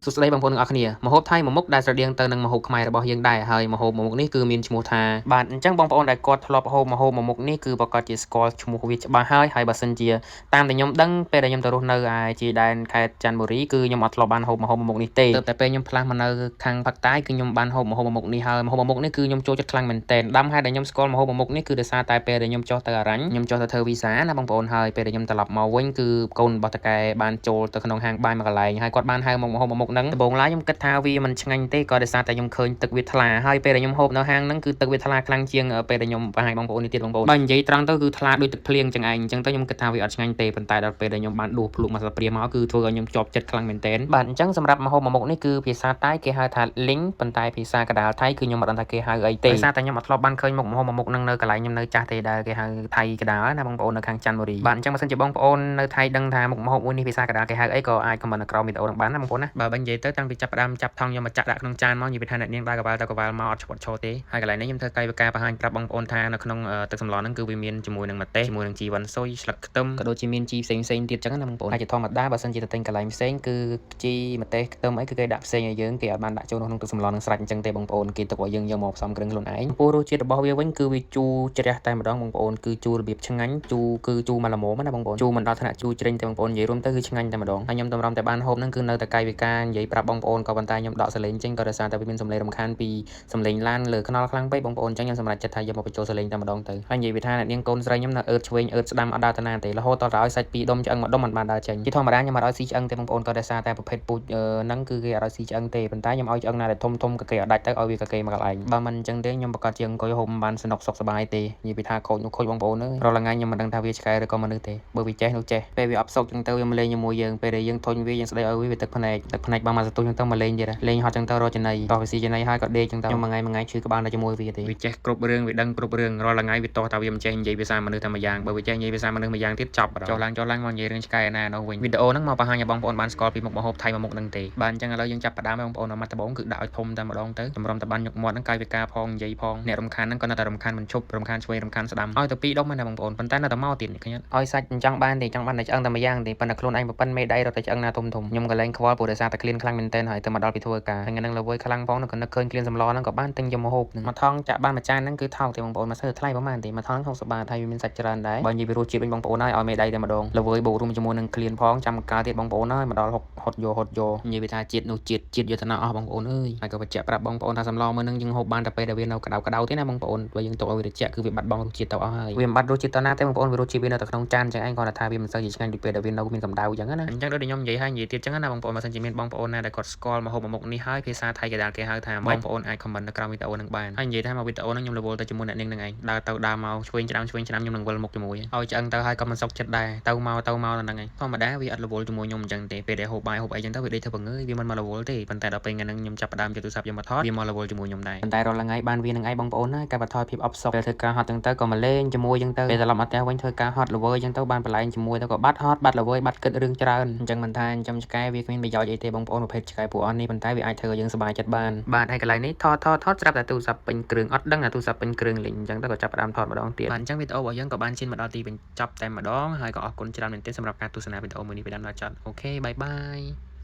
សុស្ដីបងប្អូនទាំងអស់គ្នាម្ហូបថៃមួយមុខដែលស្រដៀងទៅនឹងម្ហូបខ្មែររបស់យើងដែរហើយម្ហូបមួយមុខនេះគឺមានឈ្មោះថាបាទអញ្ចឹងបងប្អូនដែលគាត់ធ្លាប់ហូបម្ហូបមួយមុខនេះគឺប្រកាសជាស្គាល់ឈ្មោះវាច្បាស់ហើយបើសិនជាតាមដែលខ្ញុំដឹងពេលដែលខ្ញុំទៅរស់នៅឯជាដែនខេត្តច័ន្ទបុរីគឺខ្ញុំអត់ធ្លាប់បានហូបម្ហូបមួយមុខនេះទេតែពេលខ្ញុំផ្លាស់មកនៅខាងភាគใต้គឺខ្ញុំបានហូបម្ហូបមួយមុខនេះហើយម្ហូបមួយមុខនេះគឺខ្ញុំចូលចិត្តខ្លាំងមែនទែនដាំហេតុដែលខ្ញុំស្គាល់ម្ហូបមួយមុខនេះគឺដោយសារតែពេលដែលខ្ញុំចុះទៅអរញ្ញខ្ញុំចុះទៅធ្វើវីសាណាបងប្អូនហើយពេលដែលខ្ញុំត្រឡប់មកវិញគឺកូនរបស់តកែបានចូលទៅក្នុងហាងបាយមួយកន្លែងហើយគាត់បានហៅមកម្ហូបមួយមុខហ្នឹងដំបូងឡើយខ្ញុំគិតថាវាមិនឆ្ងាញ់ទេក៏ដោយសារតែខ្ញុំឃើញទឹកវាថ្លាហើយពេលដែលខ្ញុំហូបនៅហាងហ្នឹងគឺទឹកវាថ្លាខ្លាំងជាងពេលដែលខ្ញុំបង្ហាញបងប្អូននេះទៀតបងប្អូនបើនិយាយត្រង់ទៅគឺថ្លាដូចទឹកភ្លៀងចឹងឯងអញ្ចឹងទៅខ្ញុំគិតថាវាអត់ឆ្ងាញ់ទេប៉ុន្តែដល់ពេលដែលខ្ញុំបានដួសភ្លុកមកស្លាបព្រាមកគឺធ្វើឲ្យខ្ញុំជាប់ចិត្តខ្លាំងមែនទែនបាទអញ្ចឹងសម្រាប់ម្ហូបមួយមុខនេះគឺភាសាតែគេហៅថាលីងប៉ុន្តែភាសាកណ្ដាលថៃគឺខ្ញុំមិនដឹងថាគេហៅអីទេដោយសារតែខ្ញុំអត់ធ្លាប់បានឃើញមុខម្ហូបមួយមុខហ្នឹងនៅកន្លែងខ្ញុំនៅចាស់ទេដែលគេហៅថៃកណ្ដាលណាបងប្អូននៅខាងច័ន្ទបុរីបាទអញ្ចឹងបើសិនជាបងប្អូននៅថៃដឹងថាមុខម្ហូបមួយនេះភាសាកណ្ដាលគេហៅអីក៏អាចខមមិននៅក្រោមវីដេអូហ្នឹងបានណាបងប្អូនណាបើនិយាយទៅតាំងពីចាប់ផ្ដើមចាប់ថងខ្ញុំមកចាក់ដាក់ក្នុងចានមកនិយាយថាអ្នកនាងដើរកវ៉ាល់ទៅកវ៉ាល់មកអត់ឈប់ឈរទេហើយកន្លែងនេះខ្ញុំធ្វើកាយវិការបង្ហាញប្រាប់បងប្អូនថានៅក្នុងទឹកសម្លហ្នឹងគឺវាមានជាមួយនឹងម្ទេសជាមួយនឹងជីវ៉ាន់ស៊ុយស្លឹកខ្ទឹមក៏ដូចជាមានជីផ្សេងទៀតចឹងណាបងប្អូនហើយជាធម្មតាបើសិនជាទៅទិញកន្លែងផ្សេងគឺជីម្ទេសខ្ទឹមអីគឺគេដាក់ផ្សេងឲ្យយើងគេអត់បានដាក់ចូលក្នុងទឹកសម្លនឹងស្រេចអញ្ចឹងទេបងប្អូនគេទុកឲ្យយើងយកមកផ្សំគ្រឿងខ្លួនឯងពោះរសជាតិរបស់វាវិញគឺវាជូរជ្រះតែម្ដងបងប្អូនគឺជូររបៀបឆ្ងាញ់ជូរគឺជូរមកល្មមណាបងប្អូនជូរមិនដល់ថ្នាក់ជូរជ្រេញទេបងប្អូននិយាយរួមទៅគឺឆ្ងាញ់តែម្ដងហើយខ្ញុំតម្រាំតែបានហូបហ្នឹងគឺនៅតែកាយវិការនិយាយប្រាប់បងប្អូនក៏ប៉ុន្តែខ្ញុំដកសលេងចេញក៏ដោយសារតែវាមានសំឡេងរំខានពីសំឡេងឡានលើខ្នល់ខ្លាំងពេកបងប្អូនអញ្ចឹងខ្ញុំសម្រេចចិត្តថាយកមកបញ្ចូលសលេងតែម្ដងទៅហើយនិយាយវាថាអ្នកនាងកូនស្រីខ្ញុំនៅអឺតឆ្វេងអឺតស្ដាំអត់ដើរទៅណាទេរហូតដល់ឲ្យសាច់ពីរដុំឆ្អឹងមួយដុំមិនបានដើរចេញជាធម្មតាខ្ញុំអត់ឲ្យស៊ីឆ្អឹងទេបងប្អូនក៏ដោយសារតែប្រភេទពូជហ្នឹងគឺគេអត់ឲ្យស៊ីឆ្អឹងទេប៉ុន្តែខ្ញុំឲ្យឆ្អឹងណាដែលធំក៏គេអត់ដាច់ទៅឲ្យវាក៏គេមកកន្លែងបើមិនអញ្ចឹងទេខ្ញុំប្រកាសជាអង្គុយហូបមិនបានសនុកសុខសប្បាយទេនិយាយពីថាខូចនោះខូចបងប្អូនអើយរាល់ថ្ងៃខ្ញុំមិនដឹងថាវាឆ្កែឬក៏មនុស្សទេបើវាចេះនោះចេះពេលវាអប់សុកចឹងទៅវាមកលេងជាមួយយើងពេលដែលយើងធុញវាយើងស្ដីឲ្យវាទឹកភ្នែកបងមកសន្ទុះចឹងទៅមកលេងទៀតលេងហត់ចឹងទៅរកចំណីតោះវាស៊ីចំណីហើយក៏ដេកចឹងទៅខ្ញុំមួយថ្ងៃឈឺក្បាលនៅជាមួយវាទេវាចេះគ្រប់រឿងវាដឹងគ្រប់រឿងរាល់ថ្ងៃវាតោះថាវាមិនចេះនិយាយភាសាមនុស្សតែមួយយ៉ាងបើវាចេះនិយាយភាសាមនុស្សម្យ៉ាងទៀតចប់ចុះឡើងមកនិយាយរឿងឆ្កែណានោះវិញវីដេអូហ្នឹងមកបង្ហាញឲ្យបងប្អូនបានស្គាល់ពីមុខម្ហូបថៃមួយមុខហ្នឹងទេបាទអញ្ចឹងឥឡូវយើងចាប់ផ្ដើមឲ្យបងប្អូនមកត្បូងគឺដាក់ឲ្យធំតែម្ដងទៅតម្រុំតបានញឹកមាត់ហ្នឹងកាយវិការផងនិយាយផងអ្នករំខានហ្នឹងក៏នៅតែរំខានមិនឈប់រំខានឆ្វេងរំខានស្ដាំឲ្យទៅពីរដុំណាបងប្អូនប៉ុន្តែនៅតែមកទៀតឃើញអត់ឲ្យសាច់ចង់បានទេចង់បានតែឆ្អឹងតែមួយយ៉ាងទេប៉ុន្តែខ្លួនឯងប្រពន្ធមេដៃរត់តែឆ្អឹងណាធំខ្ញុំក៏លែងខ្វល់ព្រោះដោយសារតែក្លៀនខ្លាំងមែនទែនហើយទៅមកដល់ពីធ្វើការហើយហ្នឹងល្វើយខ្លាំងផងក៏នឹកឃើញក្លៀនសម្លហ្នឹងក៏បានទិញយកមកហូបមកថងចាក់បានមួយចានហ្នឹងគឺថោកទេបងប្អូនមកធ្វើថ្លៃប្រហែលទេមកថង60បាតហើយវាមានសាច់ច្រើនដែរបើនិយាយពីរសជាតិវិញបងប្អូនហើយឲ្យមេដៃតែម្ដងល្វើយបូករួមជាមួយនឹងក្លៀនផងចាំកាលទៀតបងប្អូនហើយមកដល់ហត់យកនិយាយពីថាជាតិនោះជាតិយុទ្ធនាអស់បងប្អូនអើយហើយក៏បញ្ជាក់ប្រាប់បងប្អូនថាសម្លមើលនឹងយើងហូបបានតែពេលដែលវានៅក្តៅទេណាបងប្អូនបើយើងទុកឲ្យវាត្រជាក់គឺវាបាត់បង់រសជាតិទៅអស់ហើយវាមិនបាត់រសជាតិតណាទេបងប្អូនវារសជាតិវានៅតែក្នុងចានចឹងឯងគាត់ថាវាមិនសូវជាឆ្ងាញ់ដូចពេលដែលវានៅមានកម្ដៅចឹងណាអញ្ចឹងដូចខ្ញុំនិយាយហើយនិយាយទៀតចឹងណាបងប្អូនបើសិនជាមានបងប្អូនណាដែលគាត់ស្គាល់ម្ហូបមួយមុខនេះហើយភាសាថៃគេដែលគេហៅថាបងប្អូនអាច comment នៅក្រោមវីដេអូហ្នឹងបានហើយនិយាយថាមកវីដេអូហ្នឹងខ្ញុំរវល់ទៅជាមួយអ្នកនាងហ្នឹងឯងដើរទៅដើរមកឆ្វេងច្រាំខ្ញុំនឹងវិលមុខជាមួយឲ្យឆ្អឹងទៅហើយក៏មិនសុខចិត្តដែរទៅមកដល់ហ្នឹងឯងធម្មតាវាអត់រវល់ជាមួយខ្ញុំអញ្ចឹងទេពេលដែលហូបបាយហូបអីចឹងទៅវាដេកធ្វើបង្ងើយវាមិនមករវល់ទេប៉ុន្តែដល់ពេលថ្ងៃហ្នឹងខ្ញុំចាប់ផ្ដើមយកទូរស័ព្ទយកមកថតវាមករវល់ជាមួយខ្ញុំដែរប៉ុន្តែរាល់ថ្ងៃបានវានឹងឯងបងប្អូនណាការបថយភាពអបសុខពេលធ្វើការហត់ចឹងទៅក៏មកលេងជាមួយចឹងទៅពេលត្រឡប់មកផ្ទះវិញធ្វើការហត់ល្វើយចឹងទៅបានបន្លែងជាមួយទៅក៏បាត់ហត់បាត់ល្វើយបាត់គិតរឿងច្រើនអញ្ចឹងមិនថាចិញ្ចឹមឆ្កែវាគ្មានប្រយោជន៍អីទេបងប្អូនប្រភេទឆ្កែពួកអស់នេះប៉ុន្តែវាអាចធ្វើឲ្យយើងសប្បាយចិត្តបានបាទហើយកន្លែងនេះថតស្រាប់តែទូរស័ព្ទពេញគ្រឿងអត់ដឹងថាទូរស័ព្ទពេញគ្រឿងលេងអញ្ចឹងទៅក៏ចាប់ផ្ដើមថតម្ដងទៀតបាទអញ្ចឹងវីដេអូរបស់យើងក៏បានឈានមកដល់ទីបញ្ចប់តែម្ដងហើយក៏អរគុណច្រើនមែនទែនសម្រាប់ការទស្សនាវីដេអូមួយនេះពីដើមដល់ចប់អូខេបាយបាយ